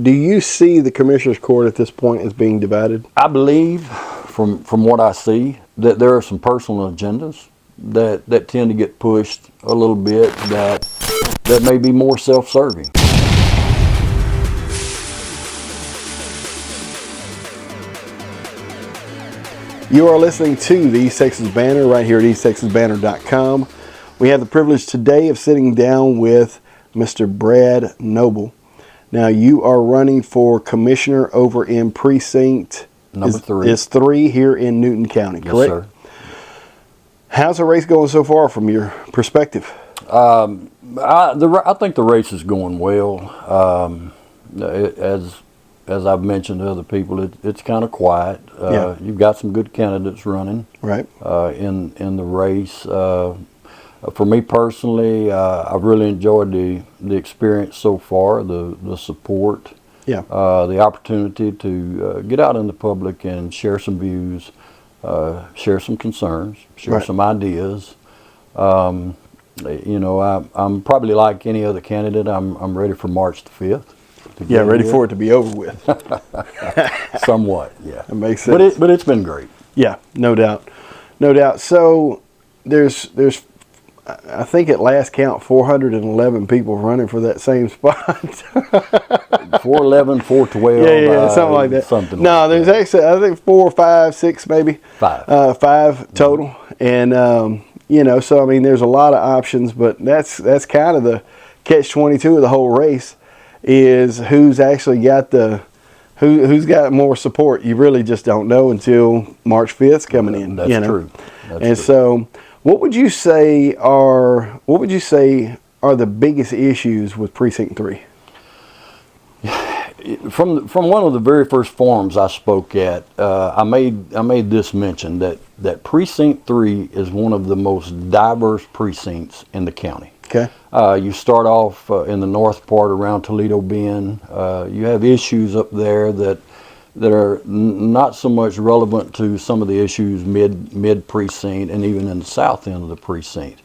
Do you see the Commissioner's Court at this point as being divided? I believe, from what I see, that there are some personal agendas that tend to get pushed a little bit that may be more self-serving. You are listening to the East Texas Banner right here at easttexasbanner.com. We have the privilege today of sitting down with Mr. Brad Noble. Now, you are running for commissioner over in Precinct Number 3. Is 3 here in Newton County, correct? Yes, sir. How's the race going so far from your perspective? I think the race is going well. As I've mentioned to other people, it's kind of quiet. Yeah. You've got some good candidates running, Right. In the race. For me personally, I've really enjoyed the experience so far, the support, Yeah. the opportunity to get out in the public and share some views, share some concerns, share Right. some ideas. I'm probably like any other candidate. I'm ready for March the 5th. Yeah, ready for it to be over with. Somewhat, yeah. That makes sense. But it's been great. Yeah, no doubt. No doubt. So there's I think at last count 411 people running for that same spot. 411, 412. Yeah, something like that. There's actually, I think 4, 5, 6 maybe. 5. 5 total. And so I mean there's a lot of options, but that's kind of the catch-22 of the whole race, is who's actually got who's got more support. You really just don't know until March 5th's coming in. That's true. That's and true. So what would you say are the biggest issues with Precinct 3? From one of the very first forums I spoke at, I made this mention that Precinct 3 is one of the most diverse precincts in the county. Okay. You start off in the north part around Toledo Bend. You have issues up there that are not so much relevant to some of the issues mid precinct and even in the south end of the precinct.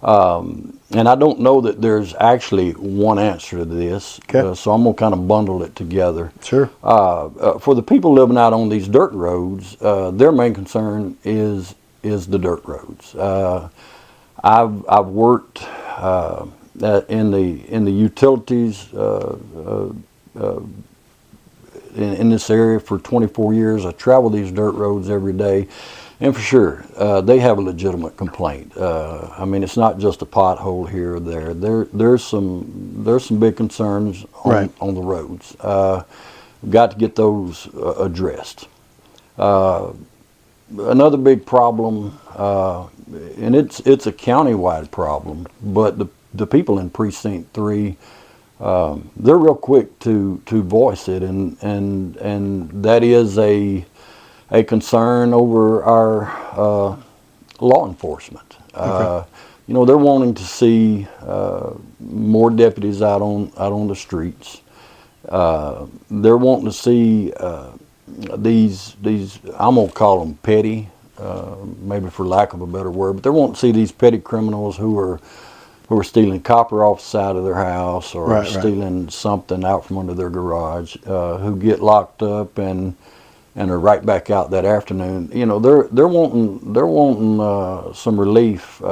And I don't know that there's actually one answer to this. Okay. So I'm gonna kind of bundle it together. Sure. For the people living out on these dirt roads, their main concern is the dirt roads. I've worked in the utilities in this area for 24 years. I travel these dirt roads every day, and for sure, they have a legitimate complaint. I mean, it's not just a pothole here or there. There's some big concerns on the roads. We've got to get those addressed. Another big problem, and it's a countywide problem, but the people in Precinct 3, they're real quick to voice it, and that is a concern over our law enforcement. Okay. They're wanting to see more deputies out on the streets. They're wanting to see these I'm gonna call them petty, maybe for lack of a better word, but they wanting to see these petty criminals who are stealing copper off the side of their house, or stealing something out from under their garage, who get locked up and are right back out that afternoon. They're wanting some relief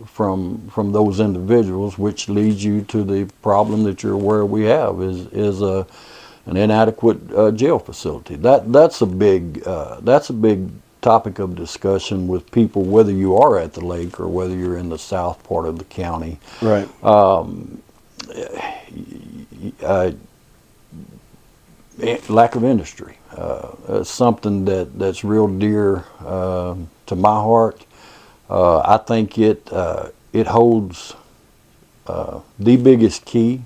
from those individuals, which leads you to the problem that you're aware we have is an inadequate jail facility. That's a big topic of discussion with people, whether you are at the lake or whether you're in the south part of the county. Right. Lack of industry, something that's real dear to my heart. I think it holds the biggest key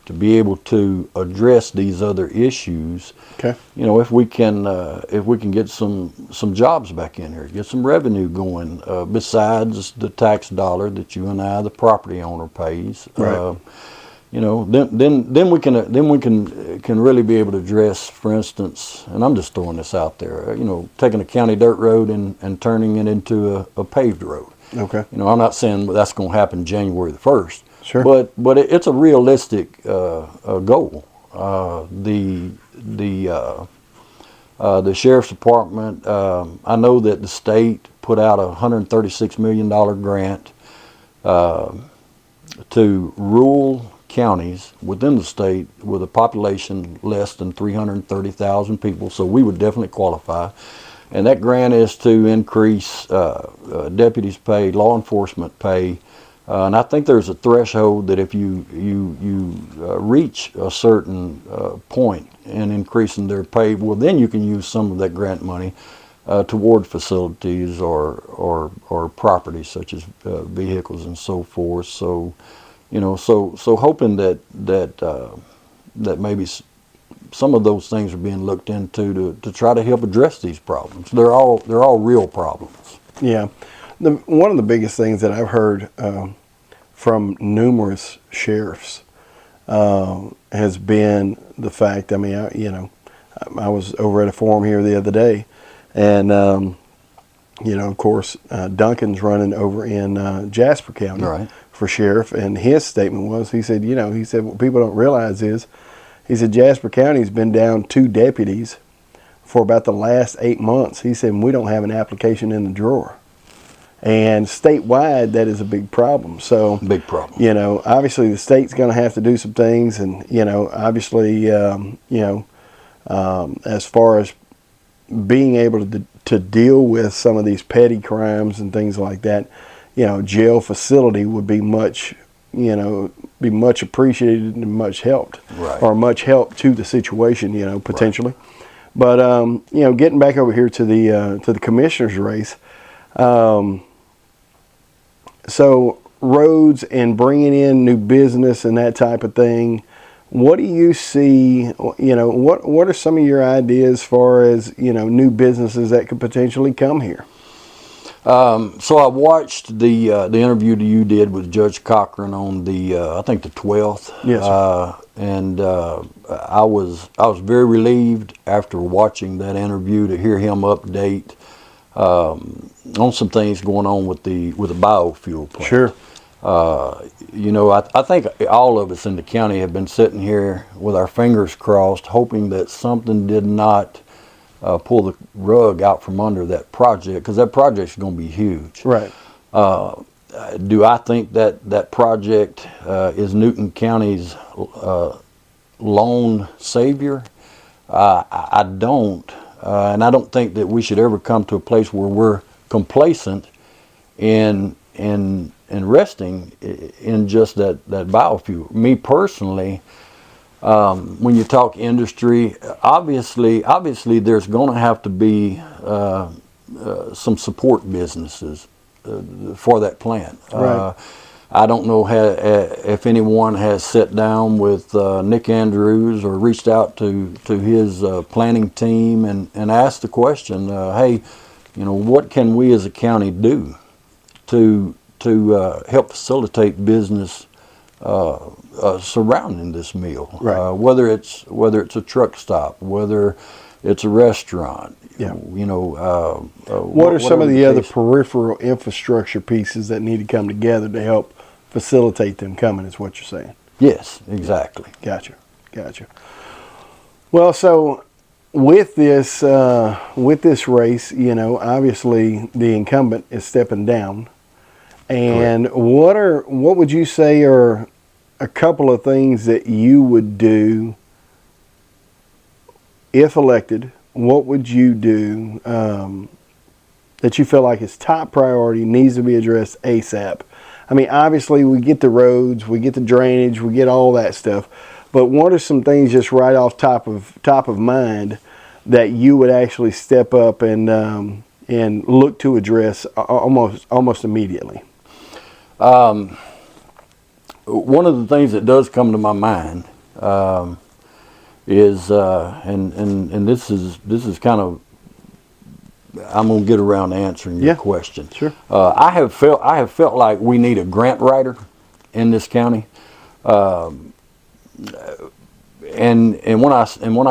to be able to address these other issues. Okay. If we can get some jobs back in here, get some revenue going, besides the tax dollar that you and I, the property owner, pays. Right. Then we can really be able to address, for instance, and I'm just throwing this out there, taking a county dirt road and turning it into a paved road. Okay. I'm not saying that's going to happen January the 1st. Sure. But it's a realistic goal The sheriff's department, I know that the state put out a $136 million grant to rural counties within the state with a population less than 330,000 people, so we would definitely qualify. And that grant is to increase deputies' pay, law enforcement pay, and I think there's a threshold that if you reach a certain point in increasing their pay, well, then you can use some of that grant money toward facilities or property such as vehicles and so forth. So, so hoping that maybe some of those things are being looked into to try to help address these problems. They're all real problems. Yeah. One of the biggest things that I've heard from numerous sheriffs has been the fact, I mean, I was over at a forum here the other day, and, of course, Duncan's running over in Jasper County Right. for sheriff, and his statement was, he said, what people don't realize is, he said, Jasper County's been down 2 deputies for about the last 8 months. He said, we don't have an application in the drawer. And statewide, that is a big problem. So, Big problem. Obviously the state's going to have to do some things, and obviously, as far as being able to deal with some of these petty crimes and things like that, jail facility would be much appreciated and much helped, Right. or much help to the situation, potentially. Right. But getting back over here to the commissioner's race. So roads and bringing in new business and that type of thing, what do you see, what are some of your ideas as far as, new businesses that could potentially come here? So I watched the interview that you did with Judge Cochran on I think the 12th. Yes, sir. And I was very relieved after watching that interview to hear him update on some things going on with the biofuel plant. Sure. I think all of us in the county have been sitting here with our fingers crossed, hoping that something did not pull the rug out from under that project, because that project's going to be huge. Right. Do I think that project is Newton County's lone savior? I don't. And I don't think that we should ever come to a place where we're complacent in resting in just that biofuel. Me personally, when you talk industry, obviously there's going to have to be some support businesses for that plant. Right. I don't know if anyone has sat down with Nick Andrews or reached out to his planning team and asked the question, hey, what can we as a county do to help facilitate business surrounding this mill? Right. Whether it's a truck stop, whether it's a restaurant. Yeah. What are some of the other peripheral infrastructure pieces that need to come together to help facilitate them coming, is what you're saying? Yes, exactly. Gotcha. Well, so with this race, obviously the incumbent is stepping down. And correct. What would you say are a couple of things that you would do if elected? What would you do that you feel like is top priority, needs to be addressed ASAP? I mean, obviously we get the roads, we get the drainage, we get all that stuff, but what are some things just right off top of mind that you would actually step up and look to address almost immediately? One of the things that does come to my mind is and this is kind of, I'm gonna get around to answering your question. Sure. I have felt like we need a grant writer in this county, and when I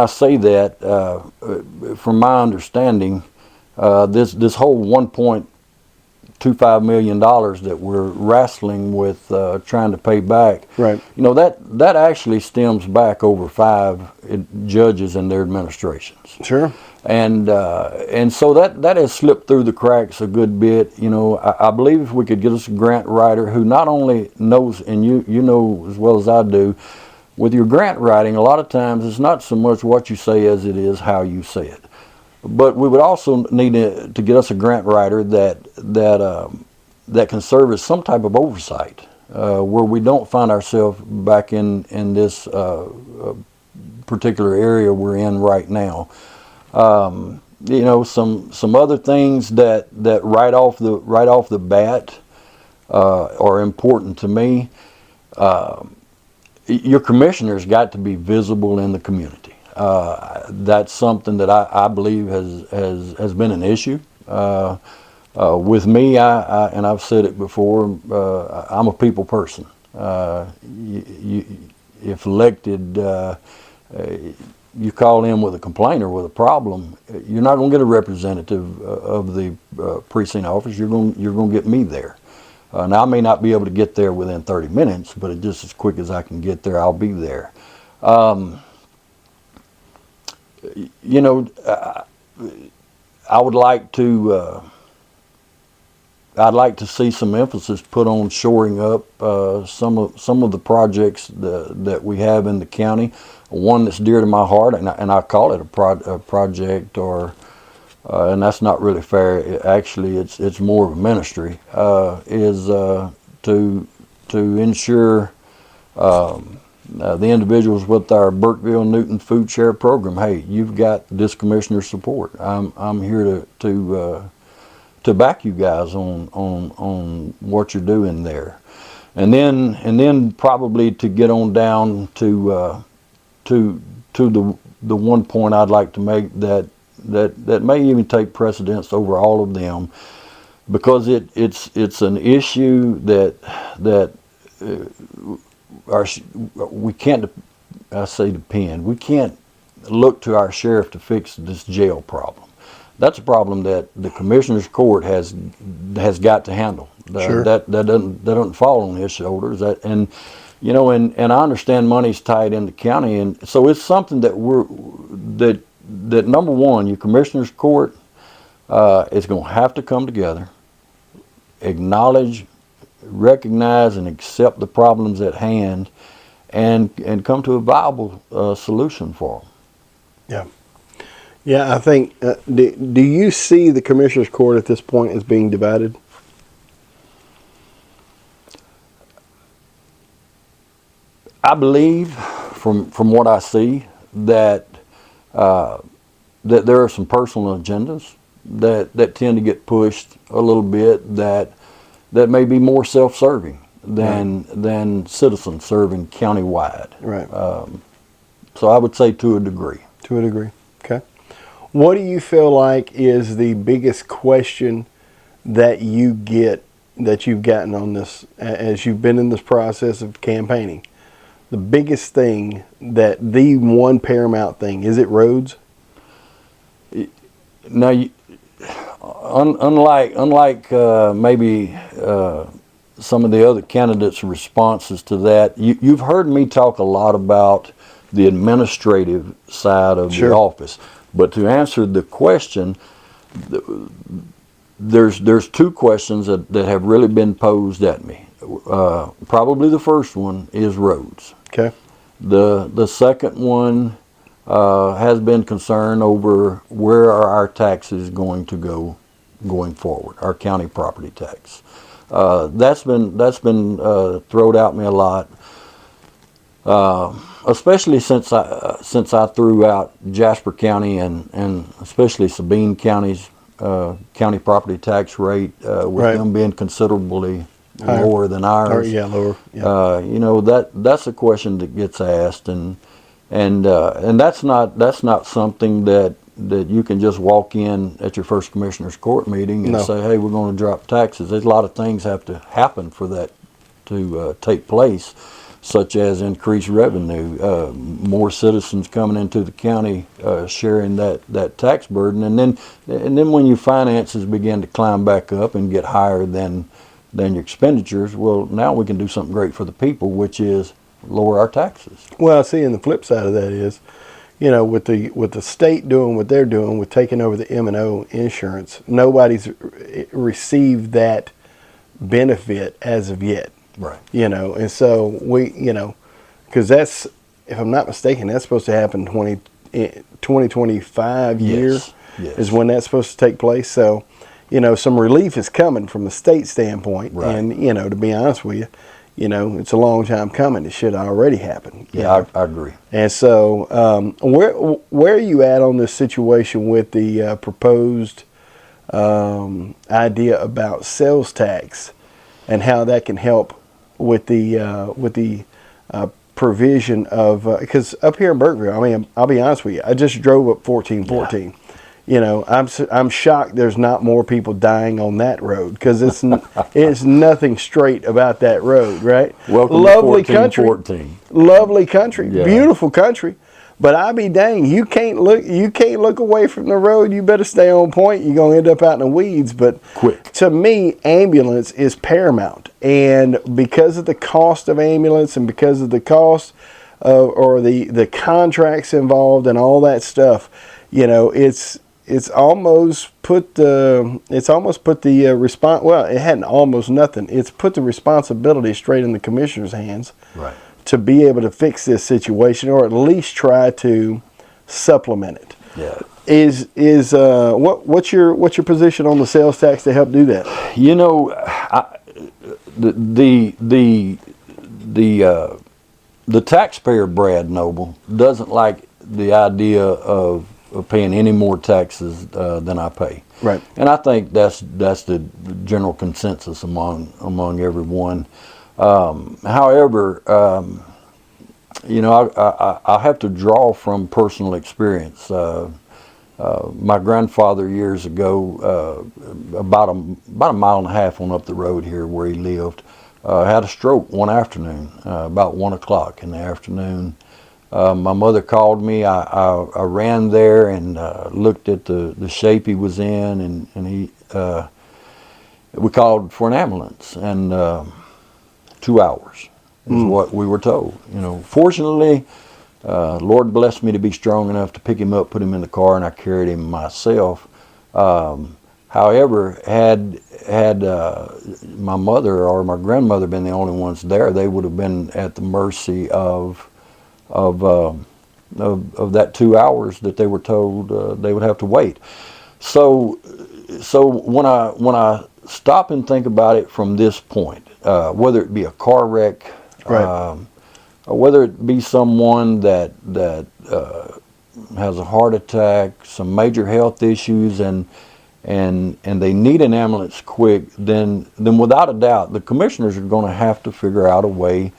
say that, from my understanding, this whole $1.2 $2-5 million that we're wrestling with trying to pay back. Right. You know, that actually stems back over 5 judges and their administrations. Sure. And so that has slipped through the cracks a good bit. You know, I believe if we could get us a grant writer who not only knows, and you know as well as I do, with your grant writing, a lot of times it's not so much what you say as it is how you say it. But we would also need to get us a grant writer that can serve as some type of oversight, where we don't find ourselves back in this particular area we're in right now. You know, some other things that right off the bat are important to me. Your commissioner's got to be visible in the community. That's something that I believe has been an issue. With me, and I've said it before, I'm a people person. If elected, you call in with a complaint or with a problem, you're not going to get a representative of the precinct office. You're going to get me there. Now, I may not be able to get there within 30 minutes, but just as quick as I can get there, I'll be there. You know, I'd like to see some emphasis put on shoring up some of the projects that we have in the county. One that's dear to my heart, and I call it a project, or and that's not really fair. Actually, it's more of a ministry. Is to ensure the individuals with our Burkeville Newton Food Share program. Hey, you've got this commissioner's support. I'm here to back you guys on what you're doing there, and then probably to get on down to the one point I'd like to make that may even take precedence over all of them, because it's an issue that we can't, I say depend, we can't look to our sheriff to fix this jail problem. That's a problem that the Commissioner's Court has got to handle. Sure. That doesn't fall on his shoulders. And you know, and I understand money's tied in the county, and so it's something that that number one, your Commissioner's Court is going to have to come together, acknowledge, recognize, and accept the problems at hand, and come to a viable solution for them. Yeah. Yeah, I think, do you see the Commissioner's Court at this point as being divided? I believe, from what I see, that there are some personal agendas that tend to get pushed a little bit that may be more self-serving than citizen serving countywide. Right. So I would say to a degree. To a degree. Okay. What do you feel like is the biggest question that you've gotten on this as you've been in this process of campaigning? The biggest thing, the one paramount thing, is it roads? Now, unlike maybe some of the other candidates' responses to that, you've heard me talk a lot about the administrative side of Sure. the office. But to answer the question, there's 2 questions that have really been posed at me. Probably the first one is roads. Okay. The second one has been concern over where are our taxes going to go going forward, our county property tax. That's been thrown at me a lot, especially since I threw out Jasper County and especially Sabine County's county property tax rate, with Right. them being considerably Higher. lower than ours. Yeah, lower. Yeah. You know, that's a question that gets asked, and that's not something that you can just walk in at your first Commissioner's Court meeting and No. say, hey, we're going to drop taxes. There's a lot of things have to happen for that to take place. such as increased revenue, more citizens coming into the county, sharing that tax burden, and then when your finances begin to climb back up and get higher than your expenditures, well, now we can do something great for the people, which is lower our taxes. Well, see, and the flip side of that is, with the state doing what they're doing with taking over the M&O insurance, nobody's received that benefit as of yet. Right. And so we, because that's, if I'm not mistaken, that's supposed to happen 2025 Yes. is when that's supposed to take place. So, some relief is coming from the state standpoint. Right. And, to be honest with you, it's a long time coming. It should already happen. Yeah, I agree. And so, where are you at on this situation with the proposed idea about sales tax and how that can help with the provision of, because up here in Burkeville, I mean, I'll be honest with you, I just drove up 1414. I'm shocked there's not more people dying on that road, because it's nothing straight about that road, right? Welcome lovely to country, 1414. lovely country, Yeah. beautiful country. But I be dang, you can't look away from the road. You better stay on point. You're gonna end up out in the weeds. But Quick. to me, ambulance is paramount, and because of the cost of ambulance and because of the cost of, or the contracts involved and all that stuff, it's almost put the response. Well, it hadn't almost nothing. It's put the responsibility straight in the commissioner's hands. Right. To be able to fix this situation, or at least try to supplement it. Yeah. What's your position on the sales tax to help do that? The taxpayer, Brad Noble, doesn't like the idea of paying any more taxes than I pay. Right. And I think that's the general consensus among everyone. However, I have to draw from personal experience. My grandfather years ago, about a mile and a half on up the road here where he lived, had a stroke one afternoon, about 1 o'clock in the afternoon. My mother called me. I ran there and looked at the shape he was in, and we called for an ambulance, and 2 hours is what we were told. Fortunately, Lord blessed me to be strong enough to pick him up, put him in the car, and I carried him myself. However, had my mother or my grandmother been the only ones there, they would have been at the mercy of that 2 hours that they were told they would have to wait. So when I stop and think about it from this point, whether it be a car wreck, Right. Or whether it be someone that has a heart attack, some major health issues, and they need an ambulance quick, then without a doubt, the commissioners are going to have to figure out a way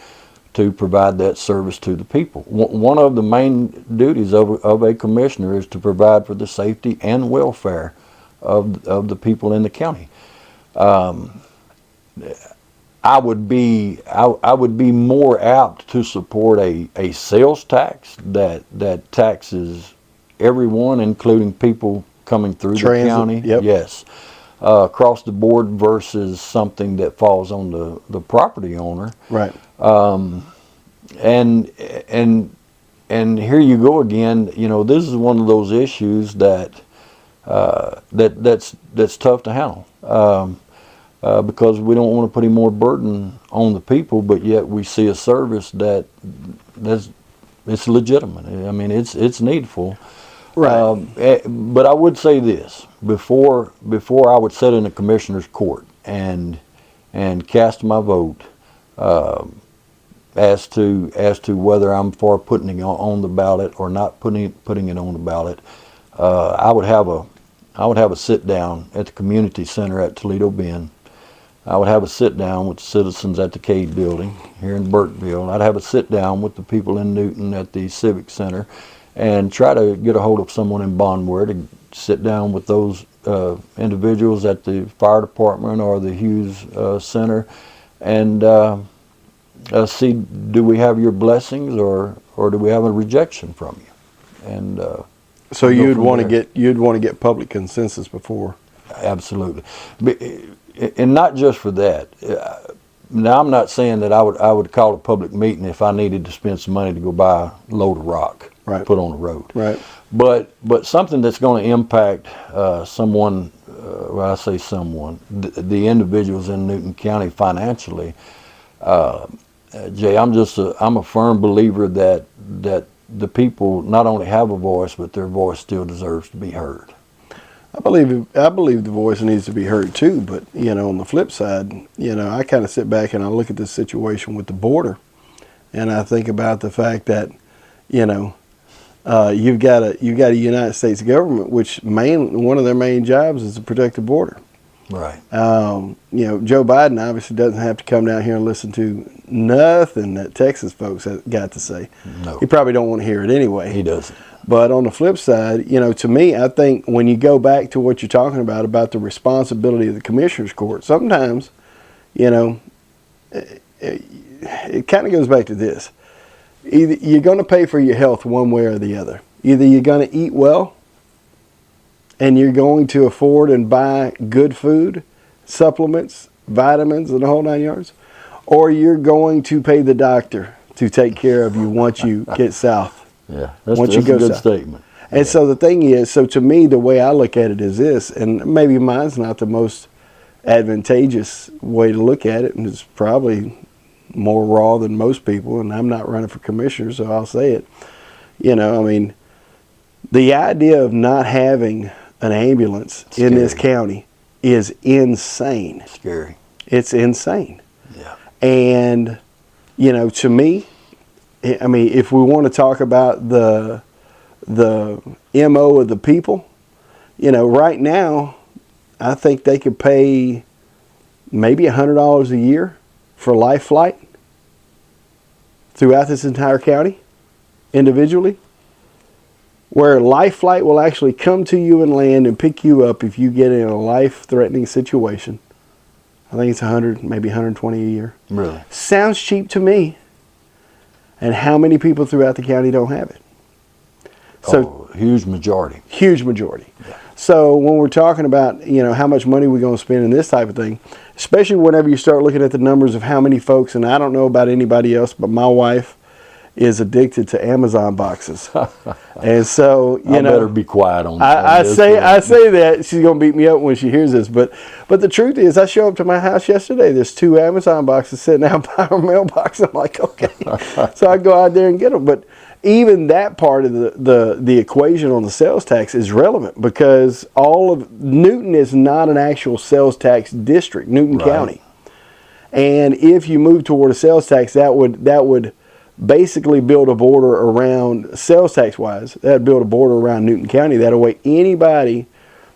to provide that service to the people. One of the main duties of a commissioner is to provide for the safety and welfare of the people in the county. I would be more apt to support a sales tax that taxes everyone, including people coming through the county. Yep. Yes, across the board, versus something that falls on the property owner. Right. And here you go again. This is one of those issues that's tough to handle. Because we don't want to put any more burden on the people, but yet we see a service it's legitimate. I mean, it's needful. Right. But I would say this before I would sit in the commissioner's court and cast my vote as to whether I'm for putting it on the ballot or not putting it on the ballot. I would have a sit down at the community center at Toledo Bend. I would have a sit down with the citizens at the Cade building here in Burkeville. I'd have a sit down with the people in Newton at the Civic Center, and try to get a hold of someone in Bondware to sit down with those individuals at the fire department or the Hughes Center, and see, do we have your blessings or do we have a rejection from you? And so go you'd from want to there. get public consensus before. Absolutely, and not just for that. Now, I'm not saying that I would call a public meeting if I needed to spend some money to go buy a load of rock, Right. put on the road. Right. But something that's going to impact someone. Well, I say someone, the individuals in Newton County financially. Jay, I'm a firm believer that the people not only have a voice, but their voice still deserves to be heard. I believe the voice needs to be heard too, but on the flip side, I kind of sit back and I look at this situation with the border, and I think about the fact that, you've got a United States government, which one of their main jobs is to protect the border. Right. Joe Biden obviously doesn't have to come down here and listen to nothing that Texas folks have got to say. No. He probably don't want to hear it anyway. He doesn't. But on the flip side, to me, I think when you go back to what you're talking about the responsibility of the commissioner's court, sometimes, it kind of goes back to this. Either you're going to pay for your health one way or the other. Either you're going to eat well and you're going to afford and buy good food, supplements, vitamins, and the whole 9 yards, or you're going to pay the doctor to take care of you once you get south. Yeah, that's Once a you go good south. statement. And so the thing is, to me, the way I look at it is this, and maybe mine's not the most advantageous way to look at it, and it's probably more raw than most people, and I'm not running for commissioner, so I'll say it. The idea of not having an ambulance in this county is insane. Scary. It's insane. Yeah. And, to me, if we want to talk about the MO of the people, right now, I think they could pay maybe $100 a year for Life Flight throughout this entire county, individually, where Life Flight will actually come to you and land and pick you up if you get in a life-threatening situation. I think it's 100, maybe 120 a year. Really? Sounds cheap to me. And how many people throughout the county don't have it? So, huge majority. Huge majority. Yeah. So when we're talking about, how much money we're going to spend in this type of thing, especially whenever you start looking at the numbers of how many folks, and I don't know about anybody else, but my wife is addicted to Amazon boxes. And so, I better be quiet on I this. say that she's going to beat me up when she hears this, but the truth is, I show up to my house yesterday. There's 2 Amazon boxes sitting out by our mailbox. I'm like, okay, so I go out there and get them. But even that part of the equation on the sales tax is relevant, because all of Newton is not an actual sales tax district, Newton County. And if you move toward a sales tax, that would basically build a border around, sales tax wise, that'd build a border around Newton County. That way anybody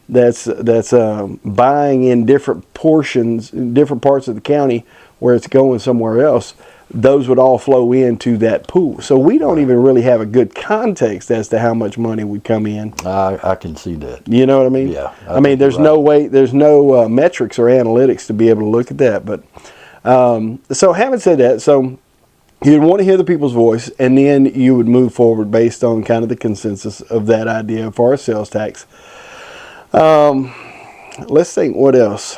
that's buying in different portions, in different parts of the county where it's going somewhere else, those would all flow into that pool. So we don't even really have a good context as to how much money would come in. I can see that. You know what I mean? Yeah. I mean, there's no way, there's no metrics or analytics to be able to look at that. But so having said that, so you'd want to hear the people's voice, and then you would move forward based on kind of the consensus of that idea for a sales tax. Let's think, what else?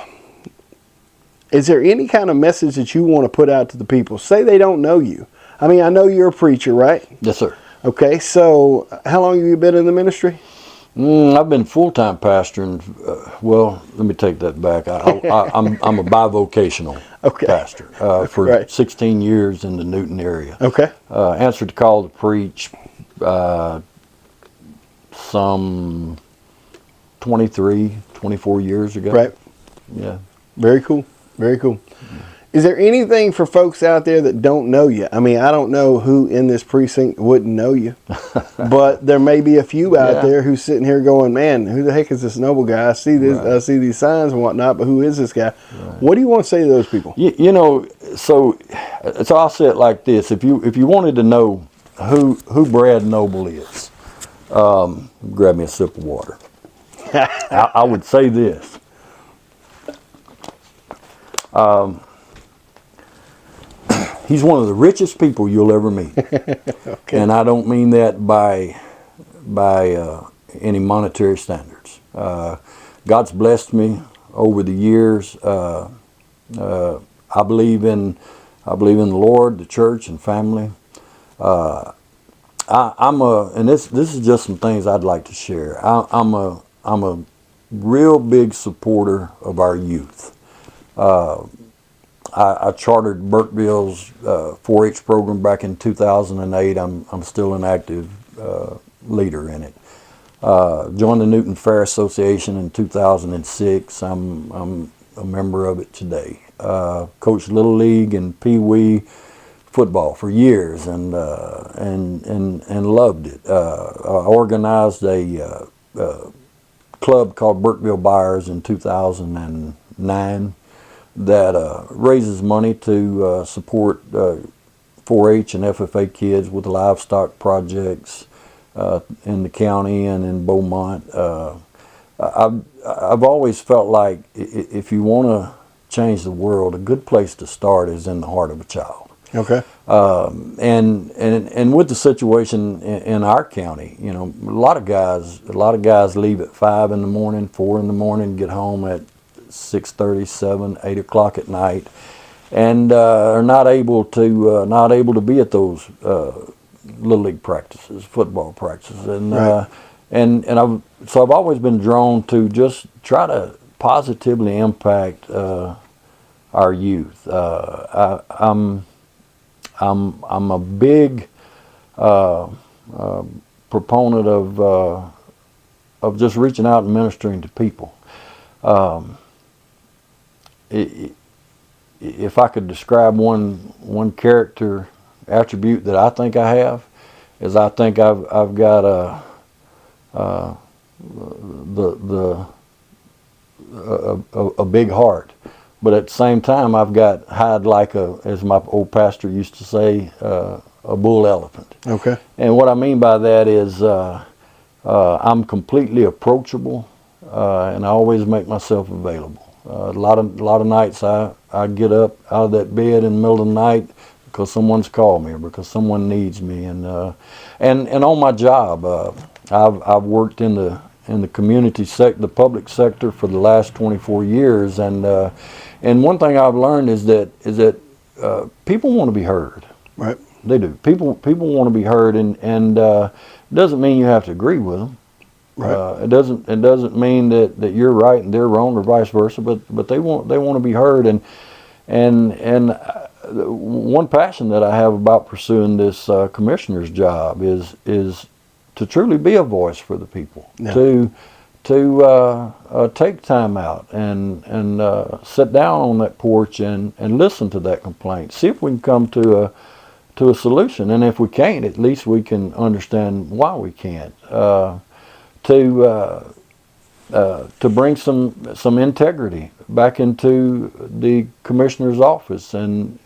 Is there any kind of message that you want to put out to the people? Say they don't know you. I mean, I know you're a preacher, right? Yes, sir. Okay, so how long have you been in the ministry? I've been full-time pastoring. Well, let me take that back. I'm a bivocational pastor for 16 years in the Newton area. Okay. Answered the call to preach some 23, 24 years ago. Right. Yeah. Very cool. Very cool. Is there anything for folks out there that don't know you? I mean, I don't know who in this precinct wouldn't know you, but there may be a few out there who's sitting here going, man, who the heck is this Noble guy? I see this, I see these signs and whatnot, but who is this guy? Right. What do you want to say to those people? So I'll say it like this. If you wanted to know who Brad Noble is, grab me a sip of water. I would say this. He's one of the richest people you'll ever meet. Okay. And I don't mean that by any monetary standards. God's blessed me over the years. I believe in the Lord, the church, and family. And this is just some things I'd like to share. I'm a real big supporter of our youth. I chartered Burkeville's 4-H program back in 2008. I'm still an active leader in it. Joined the Newton Fair Association in 2006. I'm a member of it today. Coached Little League and Pee Wee football for years and loved it. I organized a club called Burkeville Buyers in 2009 that raises money to support 4-H and FFA kids with livestock projects in the county and in Beaumont. I've always felt like if you want to change the world, a good place to start is in the heart of a child. Okay. And with the situation in our county, you know, a lot of guys leave at 5 in the morning, 4 in the morning, get home at 6:30, 7, 8 o'clock at night, and are not able to be at those little league practices, football practices, and Right. I've always been drawn to just try to positively impact our youth. I'm a big proponent of just reaching out and ministering to people. If I could describe one character attribute that I think I have, is I think I've got a big heart, but at the same time I've got hide like as my old pastor used to say, a bull elephant. Okay. And what I mean by that is I'm completely approachable, and I always make myself available. A lot of nights I get up out of that bed in the middle of the night because someone's called me or because someone needs me, and on my job I've worked in the community sector, the public sector, for the last 24 years, and one thing I've learned is that people want to be heard. Right. They do. People want to be heard, and it doesn't mean you have to agree with them. Right. It doesn't mean that you're right and they're wrong, or vice versa. But they want to be heard, and one passion that I have about pursuing this commissioner's job is to truly be a voice for the people. Yeah. To take time out and sit down on that porch and listen to that complaint. See if we can come to a solution, and if we can't, at least we can understand why we can't. To bring some integrity back into the commissioner's office, and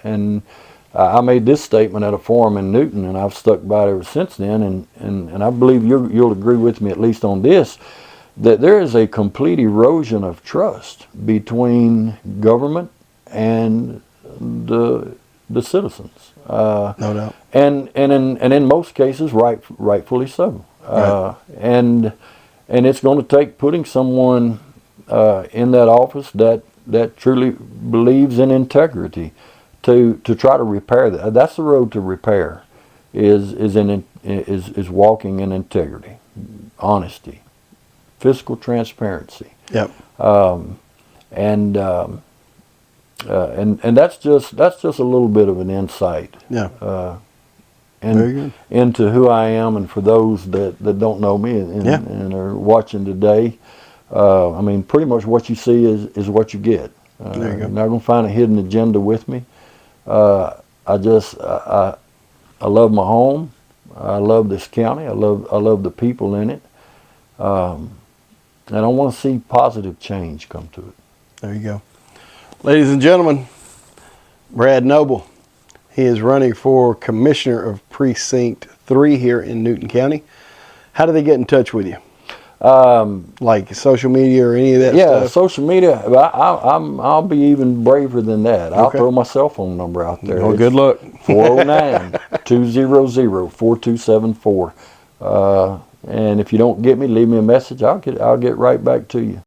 I made this statement at a forum in Newton, and I've stuck by it ever since then, and I believe you'll agree with me at least on this, that there is a complete erosion of trust between government and the citizens. No doubt. And in most cases, rightfully so. Right. And it's going to take putting someone in that office that truly believes in integrity to try to repair that. That's the road to repair, is walking in integrity, honesty, fiscal transparency. Yep. And that's just a little bit of an insight. Yeah. Very good. Into who I am, and for those that don't know me Yeah. and are watching today, I mean, pretty much what you see is what you get. There you go. You're not going to find a hidden agenda with me. I love my home. I love this county. I love the people in it. And I want to see positive change come to it. There you go. Ladies and gentlemen, Brad Noble. He is running for Commissioner of Precinct 3 here in Newton County. How do they get in touch with you? Like social media or any of that Yeah, stuff? social media. I'll be even braver than that. I'll Okay. throw my cell phone number out there. Well, good luck. 409-200-4274. And if you don't get me, leave me a message. I'll get right back to you.